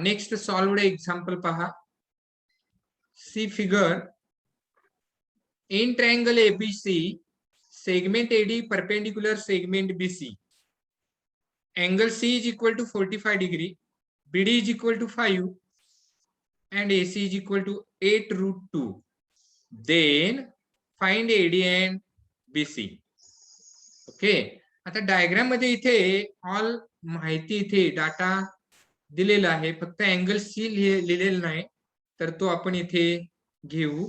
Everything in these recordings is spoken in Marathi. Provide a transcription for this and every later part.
नेक्स्ट सॉल्व्ड एक्झाम्पल पहा. See figure. In triangle ABC, segment AD perpendicular segment BC. Angle C is equal to 45 degree, BD is equal to 5, and AC is equal to 8 root 2. Then find AD and BC. Okay. आता डायग्राम मध्ये इथे ऑल माहिती इथे डाटा दिलेला आहे, फक्त अँगल सी लिहिलेला नाही, तर तो आपण इथे घेऊ.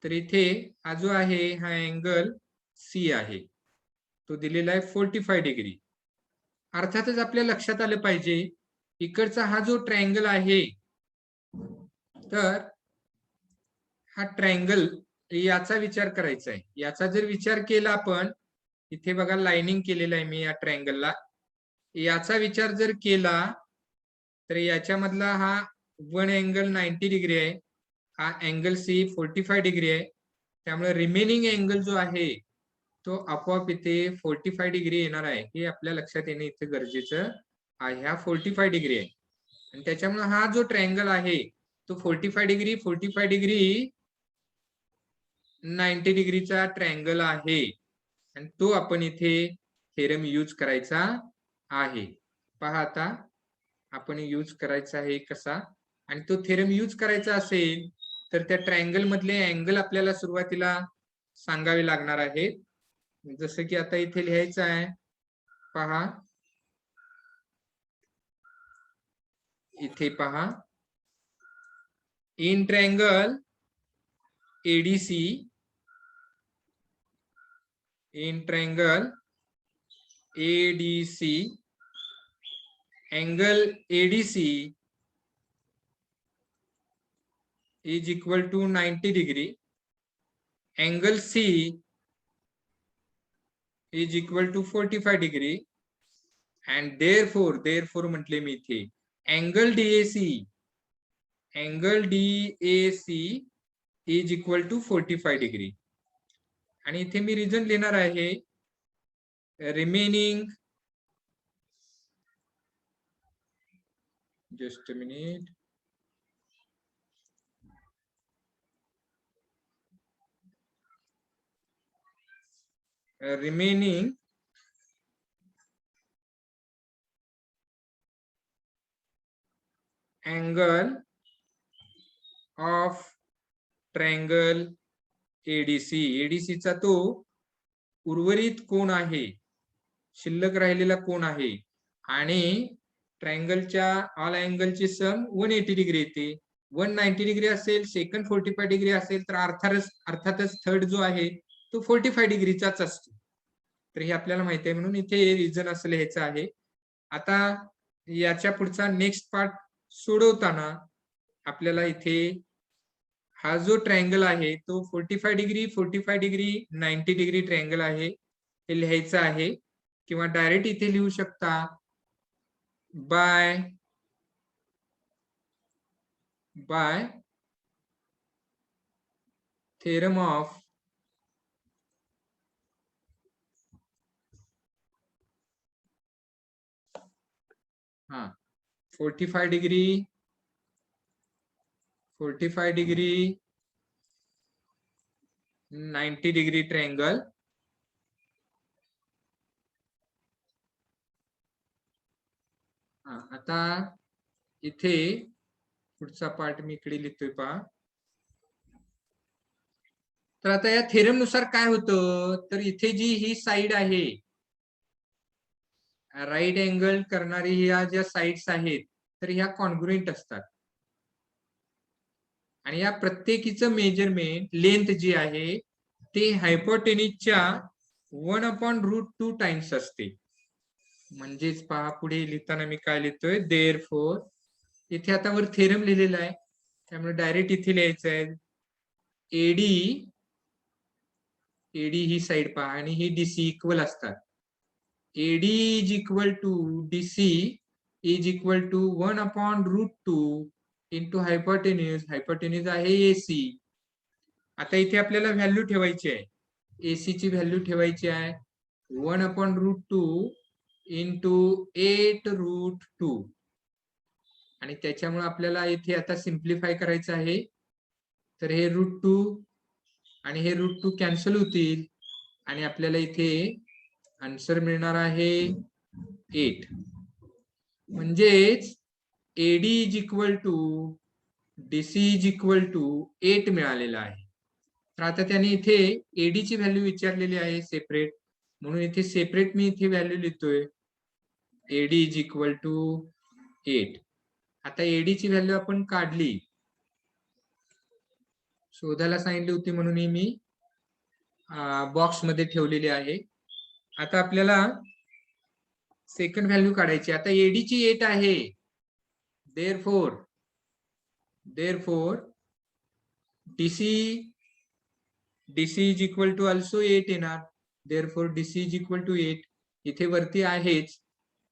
तर इथे हा जो आहे हा अँगल सी आहे, तो दिलेला आहे 45 डिग्री. अर्थातच आपल्या लक्षात आलं पाहिजे इकडचा हा जो ट्रायंगल आहे, तर हा ट्रायंगल याचा विचार करायचा आहे. याचा जर विचार केला आपण, इथे बघा लाइनिंग केलेलं आहे मी या ट्रायंगलला, याचा विचार जर केला तर याच्यामधला हा वन अँगल 90 डिग्री आहे, हा अँगल सी 45 डिग्री आहे. त्यामुळे रिमेनिंग अँगल जो आहे तो आपोआप इथे 45 डिग्री येणार आहे, हे आपल्या लक्षात येणे इथे गरजेचं आहे. हा 45 डिग्री आहे आणि त्याच्यामुळे हा जो ट्रायंगल आहे तो 45 डिग्री 45 डिग्री 90 डिग्रीचा ट्रायंगल आहे आणि तो आपण इथे थेरम यूज करायचा आहे. पहा आता आपण यूज करायचा आहे कसा, आणि तो थेरम यूज करायचा असेल तर त्या ट्रायंगल मधले अँगल आपल्याला सुरुवातीला सांगावे लागणार आहेत. जसं की आता इथे लिहायचं आहे, पहा इथे पहा. In triangle ADC, in triangle ADC, angle ADC is equal to 90 degree, angle C is equal to 45 degree, and therefore म्हटले मी इथे angle DAC is equal to 45 degree. आणि इथे मी रिझन लिहिणार आहे remaining, just a minute, remaining angle of triangle ADC. ADC चा तो उर्वरित कोण आहे, शिल्लक राहिलेला कोण आहे, आणि ट्रायंगलच्या ऑल अँगलची सम 180 डिग्री येते. 190 डिग्री असेल, सेकंड 45 डिग्री असेल, तर अर्थातच थर्ड जो आहे तो 45 डिग्रीचाच असतो. तर हे आपल्याला माहिती आहे, म्हणून इथे रिझन असं लिहायचं आहे. आता याच्या पुढचा नेक्स्ट पार्ट सोडवताना आपल्याला इथे हा जो ट्रायंगल आहे तो 45 डिग्री 90 डिग्री ट्रायंगल आहे हे लिहायचं आहे, किंवा डायरेक्ट इथे लिहू शकता बाय थेरम ऑफ हा 45 डिग्री 90 डिग्री ट्रायंगल. आता इथे पुढचा पार्ट मी इकडे लिहितोय पहा. तर आता या थेरम नुसार काय होतं, तर इथे जी ही साइड आहे राईट अँगल करणारी ह्या ज्या साइड्स आहेत तर ह्या कॉन्ग्रुएंट असतात, आणि या प्रत्येकीचं मेजरमेंट लेंथ जी आहे ते हायपोटेन्यूजच्या 1/√2 टाइम्स असते. म्हणजेच पहा पुढे लिहिताना मी काय लिहितोय, देअरफॉर इथे आता वर थेरम लिहिलेला आहे, त्यामुळे डायरेक्ट इथे लिहायचं आहे एडी ही साइड पहा आणि ही डीसी इक्वल असतात. AD is equal to DC is equal to 1/√2 into hypotenuse. hypotenuse आहे AC. आता इथे आपल्याला व्हॅल्यू ठेवायची आहे, AC ची व्हॅल्यू ठेवायची आहे 1/√2 into 8√2. आणि त्याच्यामुळे आपल्याला इथे आता सिम्प्लिफाय करायचं आहे. तर हे √2 आणि हे √2 कॅन्सल होतील आणि आपल्याला इथे आन्सर मिळणार आहे 8. म्हणजेच AD is equal to DC is equal to 8 मिळालेला आहे. तर आता त्याने इथे AD ची व्हॅल्यू विचारलेली आहे सेपरेट, म्हणून इथे सेपरेट मी इथे व्हॅल्यू लिहितोय AD इज इक्वल टू 8. आता AD ची व्हॅल्यू आपण काढली, शोधायला सांगितली होती म्हणून मी बॉक्स मध्ये ठेवलेली आहे. आता आपल्याला सेकंड व्हॅल्यू काढायची. आता AD ची 8 आहे, therefore DC is equal to also 8 येणार. therefore DC is equal to 8. इथे वरती आहेच,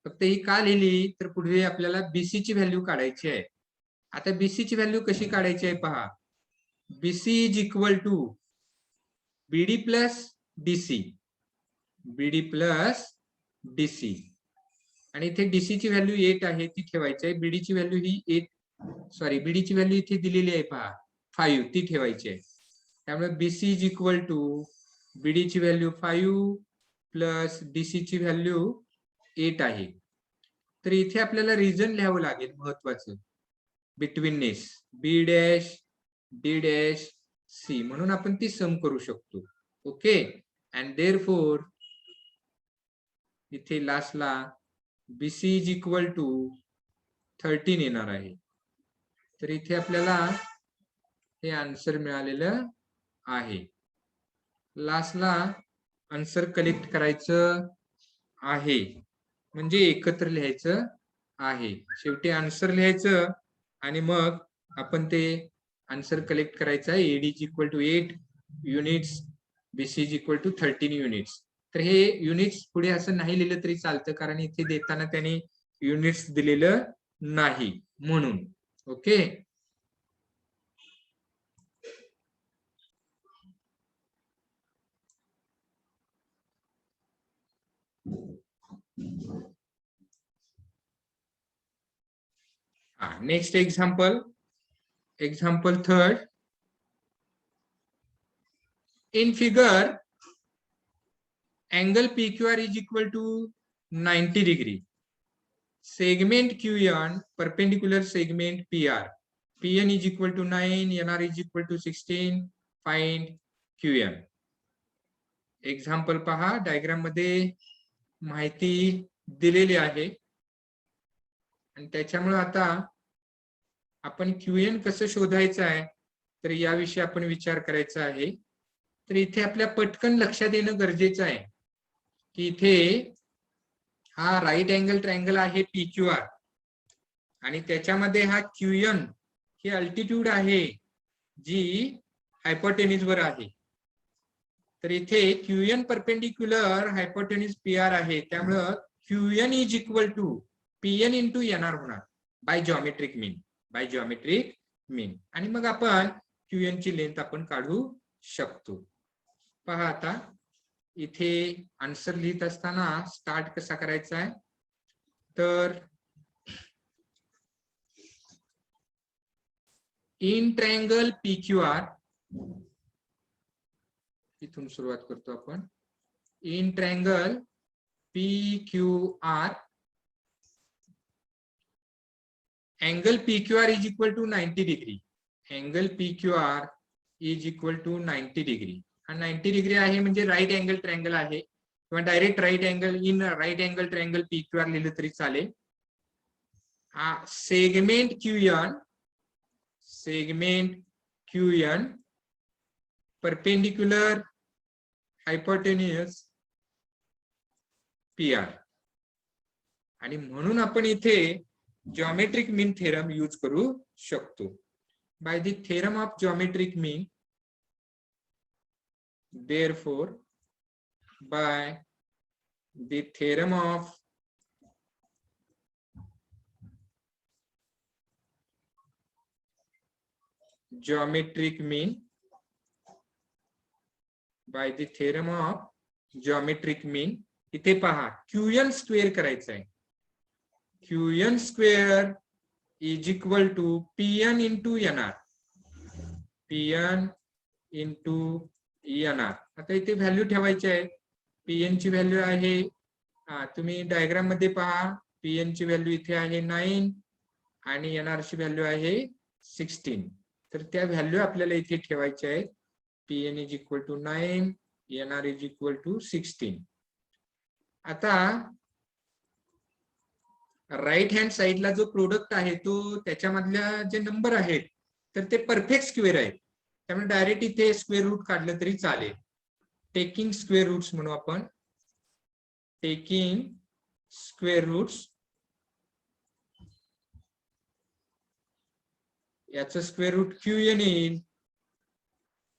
फक्त ही का लिहिली तर पुढे आपल्याला BC ची व्हॅल्यू काढायची आहे. आता BC ची व्हॅल्यू कशी काढायची आहे पहा. BC is equal to BD plus DC, BD plus DC, आणि इथे DC ची व्हॅल्यू 8 आहे ती ठेवायची आहे. BD ची व्हॅल्यू ही 8 सॉरी BD ची व्हॅल्यू इथे दिलेली आहे पहा 5, ती ठेवायची आहे. त्यामुळे BC is equal to BD ची व्हॅल्यू 5 प्लस DC ची व्हॅल्यू 8 आहे. तर इथे आपल्याला रिजन लिहावं लागेल महत्वाचं, betweenness B dash D dash C, म्हणून आपण ती सम करू शकतो. ओके, अँड देअरफोर इथे लास्टला BC इज इक्वल टू 13 येणार आहे. तर इथे आपल्याला हे आन्सर मिळालेलं आहे. लास्टला आन्सर कलेक्ट करायचं आहे, म्हणजे एकत्र लिहायचं आहे. शेवटी आन्सर लिहायचं आणि मग आपण ते आन्सर कलेक्ट करायचं आहे. AD is equal to 8 units, BC is equal to 13 units. तर हे युनिट्स पुढे असं नाही लिहिलं तरी चालतं, कारण इथे देताना त्याने युनिट्स दिलेलं नाही म्हणून. Okay, next example third. In figure, angle PQR is equal to 90 degree. Segment QN perpendicular segment PR. PN is equal to 9, NR is equal to 16. Find QN. Example पहा, डायग्राम मध्ये माहिती दिलेली आहे आणि त्याच्यामुळे आता आपण QN कसं शोधायचं आहे तर याविषयी आपण विचार करायचा आहे. तर इथे आपल्या पटकन लक्षात येणं गरजेचं आहे की इथे हा राईट अँगल ट्रायंगल आहे PQR आणि त्याच्यामध्ये हा QN ही अल्टिट्यूड आहे जी हायपोटेन्यूज वर आहे. तर इथे QN परपेंडिक्युलर हायपोटेन्यूज PR आहे, त्यामुळं QN is equal to PN into NR होणार बाय जॉमेट्रिक मीन. आणि मग आपण QN ची लेंथ आपण काढू शकतो. पहा आता इथे आन्सर लिहित असताना स्टार्ट कसा करायचा आहे. तर इन ट्रायंगल PQR, इथून सुरुवात करतो आपण. In triangle PQR, angle PQR is equal to 90 degree. Angle PQR is equal to 90 degree. हा 90 डिग्री आहे म्हणजे राईट अँगल ट्रायंगल आहे, किंवा direct right angle in right angle triangle PQR लिहिलं तरी चालेल. हा segment QN perpendicular hypotenuse PR, आणि म्हणून आपण इथे जॉमेट्रिक मीन थेरम यूज करू शकतो. By the theorem of geometric mean, therefore by the theorem of geometric mean, by the theorem of geometric mean, इथे पहा QN स्क्वेअर करायचं आहे. QN square is equal to PN into NR. PN into NR. आता इथे व्हॅल्यू ठेवायची आहे. पीएन ची व्हॅल्यू आहे, तुम्ही डायग्राम मध्ये पहा, पीएन ची व्हॅल्यू इथे आहे 9 आणि एनआर ची व्हॅल्यू आहे 16. तर त्या व्हॅल्यू आपल्याला इथे ठेवायच्या आहेत. PN is equal to 9, NR is equal to 16. आता राईट हँड साइडला जो प्रोडक्ट आहे तो त्याच्यामधल्या जे नंबर आहेत तर ते परफेक्ट स्क्वेअर आहेत. त्यामुळे डायरेक्ट इथे स्क्वेअर रूट काढलं तरी चालेल. टेकिंग स्क्वेअर रूट्स म्हणू आपण. Taking square roots. याचं स्क्वेअर रूट क्यूएन येईल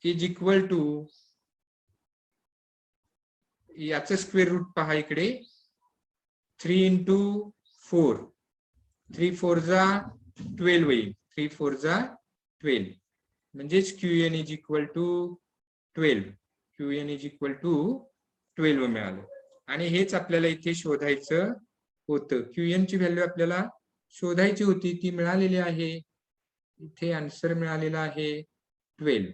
इज इक्वल टू, याचं स्क्वेअर रूट पहा इकडे, 3 इंटू 4. 3 4 जा 12 होईल. 3 4 जा 12 म्हणजेच QN is equal to 12. QN is equal to 12 मिळालं. आणि हेच आपल्याला इथे शोधायचं होतं. क्यूएन ची व्हॅल्यू आपल्याला शोधायची होती, ती मिळालेली आहे. इथे आन्सर मिळालेला आहे 12.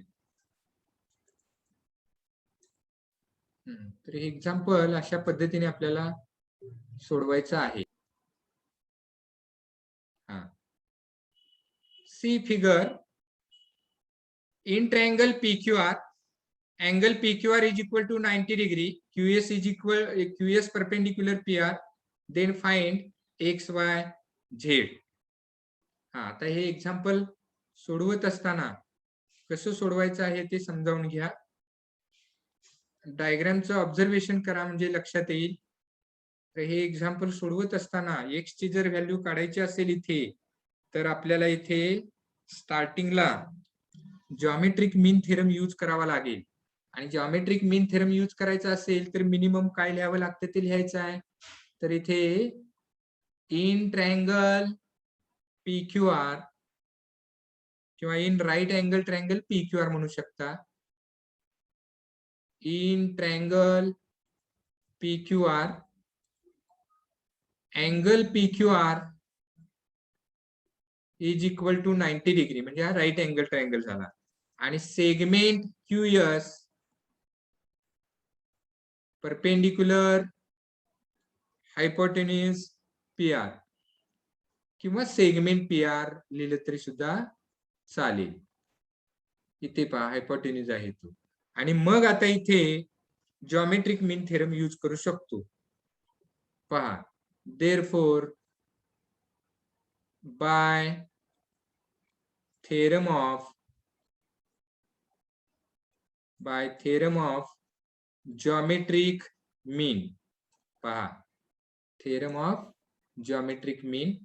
तर हे एक्झाम्पल अशा पद्धतीने आपल्याला सोडवायचं आहे. See figure. In triangle PQR, angle PQR is equal to 90 degree, QS perpendicular PR, then find X, Y, Z. आता हे एक्झाम्पल सोडवत असताना कसं सोडवायचं आहे ते समजावून घ्या. डायग्रामचं ऑब्झर्वेशन करा म्हणजे लक्षात येईल. तर हे एक्झाम्पल सोडवत असताना एक्स ची जर व्हॅल्यू काढायची असेल इथे, तर आपल्याला इथे स्टार्टिंगला जॉमेट्रिक मीन थेरम यूज करावा लागेल. आणि जॉमेट्रिक मीन थेरम यूज करायचा असेल तर मिनिमम काय लिहावं लागतं ते लिहायचं आहे. तर इथे इन ट्रायंगल PQR किंवा in right angle triangle PQR म्हणू शकता. In triangle PQR, angle PQR is equal to 90 degree म्हणजे हा राईट अँगल ट्रायंगल झाला. आणि segment QS perpendicular hypotenuse PR किंवा सेगमेंट PR लिहिलं तरी सुद्धा चालेल. इथे पहा हायपोटेन्यूज आहे तो. आणि मग आता इथे जॉमेट्रिक मीन थेरम यूज करू शकतो. पहा, therefore by theorem of geometric mean. पहा, theorem of geometric mean.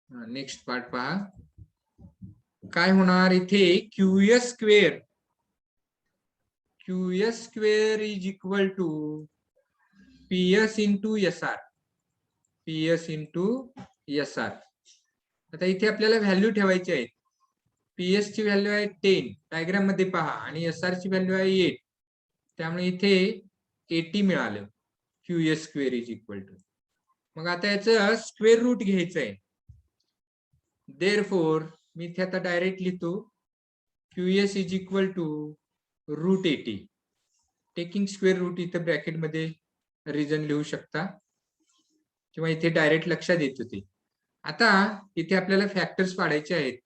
Next part पहा काय होणार. इथे QS square is equal to PS into SR. PS into SR. आता इथे आपल्याला व्हॅल्यू ठेवायची आहे. PS ची व्हॅल्यू आहे 10 डायग्राम मध्ये पहा, आणि SR ची व्हॅल्यू आहे 8. त्यामुळे इथे 80 मिळालं. QS square is equal to. मग आता याचं स्क्वेअर रूट घ्यायचं आहे. देअरफॉर मी इथे आता डायरेक्ट लिहितो QS is equal to root 80. Taking square root इथे ब्रॅकेट मध्ये रिजन लिहू शकता किंवा इथे डायरेक्ट लक्षात येत होते. आता इथे आपल्याला फॅक्टर्स पाडायचे आहेत.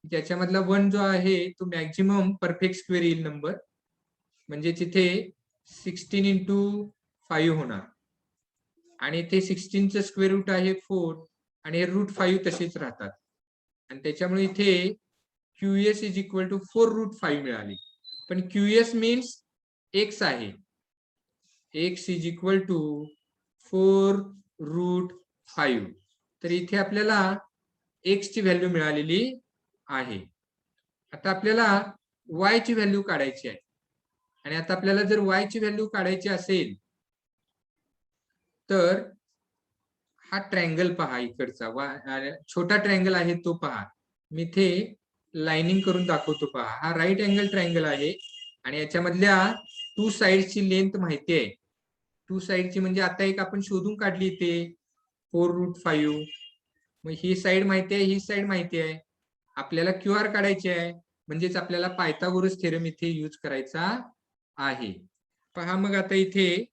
त्याच्यामधला 1 जो आहे तो मॅक्झिमम परफेक्ट स्क्वेअर येईल नंबर, म्हणजे तिथे 16 इंटू 5 होणार. आणि इथे 16 चं स्क्वेअर रूट आहे 4 आणि हे रूट 5 तसेच राहतात. आणि त्याच्यामुळे इथे QS is equal to 4 root 5 मिळाली. पण QS मीन्स X आहे. X is equal to 4 root 5. तर इथे आपल्याला X ची व्हॅल्यू मिळालेली आहे. आता आपल्याला Y ची व्हॅल्यू काढायची आहे. आणि आता आपल्याला जर Y ची व्हॅल्यू काढायची असेल तर हा ट्रायंगल पहा इकडचा, छोटा ट्रायंगल आहे तो पहा. मी इथे लाइनिंग करून दाखवतो पहा. हा राईट अँगल ट्रायंगल आहे आणि याच्यामधल्या 2 साइड्सची लेंथ माहिती आहे. टू साइडची म्हणजे आता एक आपण शोधून काढली ते 4√5. मग ही साइड माहिती आहे, ही साइड माहिती आहे. आपल्याला QR काढायची आहे, म्हणजेच आपल्याला पायथागोरस थेरम इथे यूज करायचा आहे. पहा मग आता इथे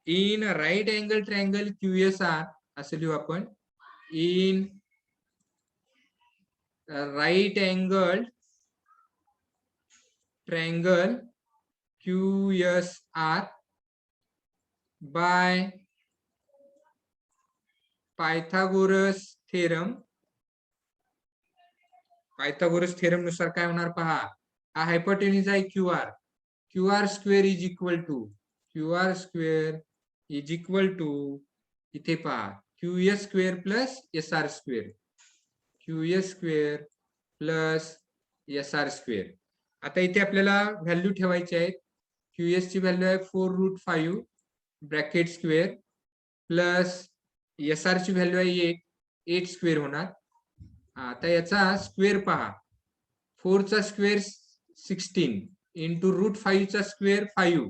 in right angle triangle QSR असं लिहू आपण. In right angle triangle QSR by Pythagoras theorem. Pythagoras theorem नुसार काय होणार पहा. हा हायपोटेन्यूज आहे QR square is equal to इथे पहा QS square plus SR square. QS square plus SR square. आता इथे आपल्याला व्हॅल्यू ठेवायची आहे. QS ची व्हॅल्यू आहे 4√5 ब्रॅकेट स्क्वेअर प्लस SR ची व्हॅल्यू आहे 8 स्क्वेअर होणार. आता याचा स्क्वेअर पहा. 4 चा स्क्वेअर 16 इंटू √5 चा स्क्वेअर 5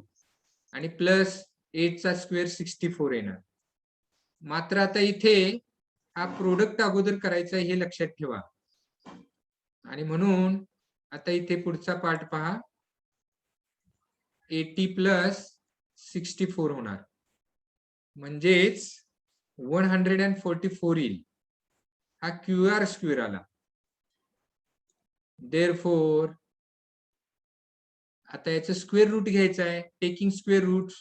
आणि प्लस 8 चा स्क्वेअर 64 येणार. मात्र आता इथे हा प्रोडक्ट अगोदर करायचा आहे हे लक्षात ठेवा. आणि म्हणून आता इथे पुढचा पार्ट पहा. 80 प्लस 64 होणार म्हणजेच 144 येईल. हा QR स्क्वेअर आला. देअरफॉर आता याचं स्क्वेअर रूट घ्यायचं आहे. Taking square root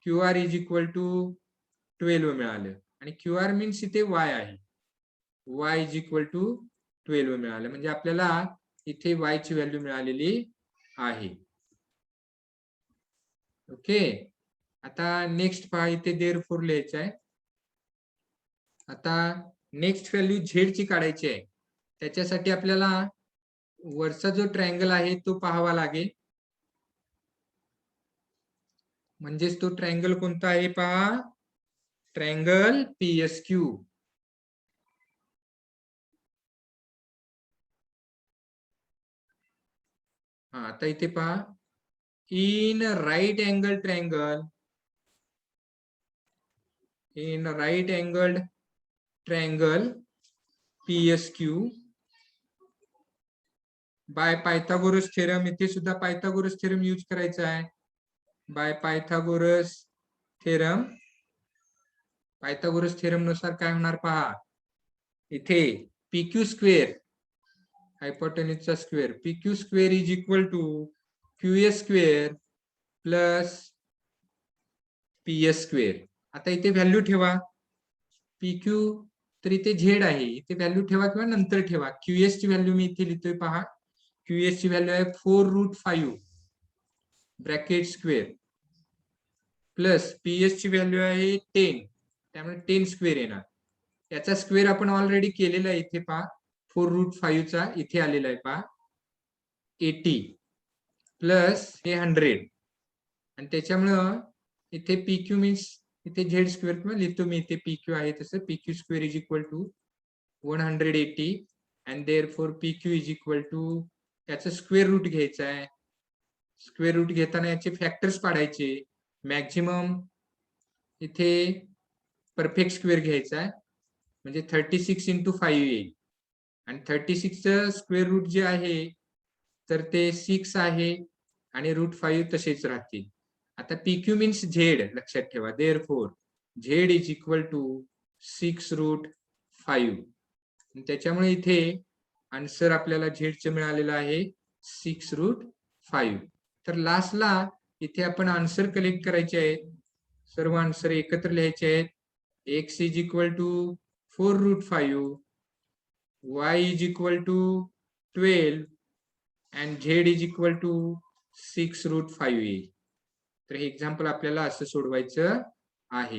QR is equal to 12 मिळालं आणि QR मीन्स इथे Y आहे. Y इज इक्वल टू 12 मिळालं म्हणजे आपल्याला इथे Y ची व्हॅल्यू मिळालेली आहे. ओके. आता नेक्स्ट पहा इथे देअरफॉर लिहायचं आहे. आता नेक्स्ट व्हॅल्यू Z ची काढायची आहे. त्याच्यासाठी आपल्याला वरचा जो ट्रायंगल आहे तो पाहावा लागेल. म्हणजेच तो ट्रायंगल कोणता आहे पहा. Triangle PSQ. आता इथे पहा. In right angle triangle PSQ by Pythagoras theorem. इथे सुद्धा पायथागोरस थेरम यूज करायचा आहे. By Pythagoras theorem. Pythagoras theorem नुसार काय होणार पहा. इथे PQ स्क्वेअर हायपोटेन्यूजचा square PQ square is equal to QS square plus PS square. आता इथे व्हॅल्यू ठेवा. PQ तर इथे Z आहे. इथे व्हॅल्यू ठेवा किंवा नंतर ठेवा. QS ची व्हॅल्यू मी इथे लिहितोय पहा. QS ची व्हॅल्यू आहे 4√5 ब्रॅकेट स्क्वेअर प्लस PS ची व्हॅल्यू आहे 10 त्यामुळे 10 स्क्वेअर येणार. याचा स्क्वेअर आपण ऑलरेडी केलेला आहे. इथे पहा 4√5 चा इथे आलेला आहे पहा 80 प्लस हे 100 आणि त्याच्यामुळं इथे PQ मीन्स इथे Z स्क्वेअर किंवा लिहितो मी इथे PQ आहे तसं PQ square is equal to 180 and therefore PQ is equal to याचं स्क्वेअर रूट घ्यायचं आहे. स्क्वेअर रूट घेताना याचे फॅक्टर्स पाडायचे. मॅक्झिमम इथे परफेक्ट स्क्वेअर घ्यायचा आहे म्हणजे 36 इंटू 5 येईल आणि 36 चं स्क्वेअर रूट जे आहे तर ते 6 आहे आणि √5 तसेच राहतील. आता PQ मीन्स Z लक्षात ठेवा. Therefore Z is equal to 6√5 त्याच्यामुळे इथे आन्सर आपल्याला Z चं मिळालेलं आहे 6√5. तर लास्टला इथे आपण आन्सर कलेक्ट करायचे आहेत. सर्व आन्सर एकत्र लिहायचे आहेत. X is equal to 4√5 Y is equal to 12 and Z is equal to 6√5 येईल. तर हे एक्झाम्पल आपल्याला असं सोडवायचं आहे.